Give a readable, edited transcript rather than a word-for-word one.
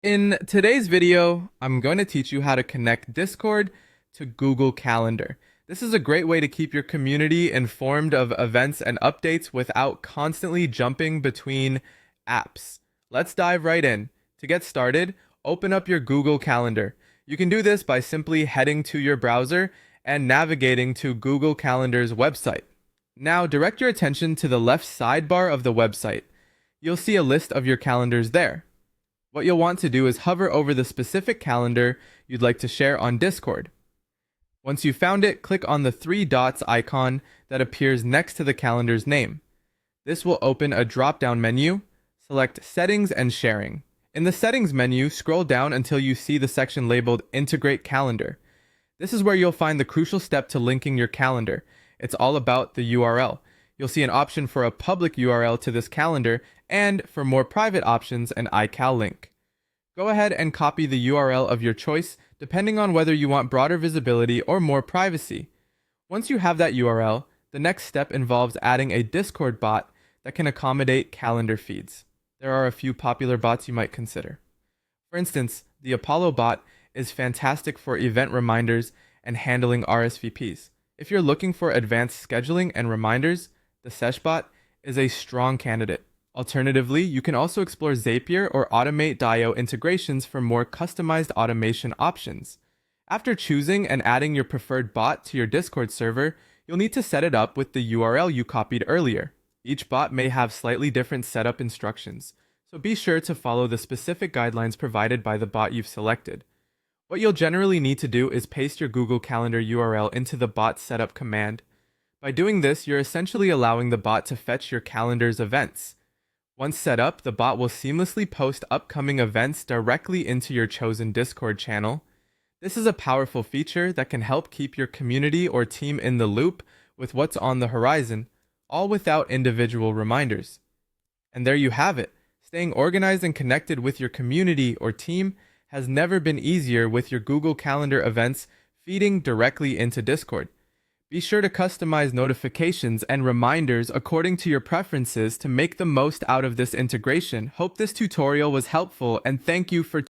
In today's video, I'm going to teach you how to connect Discord to Google Calendar. This is a great way to keep your community informed of events and updates without constantly jumping between apps. Let's dive right in. To get started, open up your Google Calendar. You can do this by simply heading to your browser and navigating to Google Calendar's website. Now, direct your attention to the left sidebar of the website. You'll see a list of your calendars there. What you'll want to do is hover over the specific calendar you'd like to share on Discord. Once you've found it, click on the three dots icon that appears next to the calendar's name. This will open a drop-down menu. Select Settings and Sharing. In the Settings menu, scroll down until you see the section labeled Integrate Calendar. This is where you'll find the crucial step to linking your calendar. It's all about the URL. You'll see an option for a public URL to this calendar, and for more private options, an iCal link. Go ahead and copy the URL of your choice, depending on whether you want broader visibility or more privacy. Once you have that URL, the next step involves adding a Discord bot that can accommodate calendar feeds. There are a few popular bots you might consider. For instance, the Apollo bot is fantastic for event reminders and handling RSVPs. If you're looking for advanced scheduling and reminders, the Seshbot is a strong candidate. Alternatively, you can also explore Zapier or Automate.io integrations for more customized automation options. After choosing and adding your preferred bot to your Discord server, you'll need to set it up with the URL you copied earlier. Each bot may have slightly different setup instructions, so be sure to follow the specific guidelines provided by the bot you've selected. What you'll generally need to do is paste your Google Calendar URL into the bot setup command. By doing this, you're essentially allowing the bot to fetch your calendar's events. Once set up, the bot will seamlessly post upcoming events directly into your chosen Discord channel. This is a powerful feature that can help keep your community or team in the loop with what's on the horizon, all without individual reminders. And there you have it. Staying organized and connected with your community or team has never been easier with your Google Calendar events feeding directly into Discord. Be sure to customize notifications and reminders according to your preferences to make the most out of this integration. Hope this tutorial was helpful, and thank you for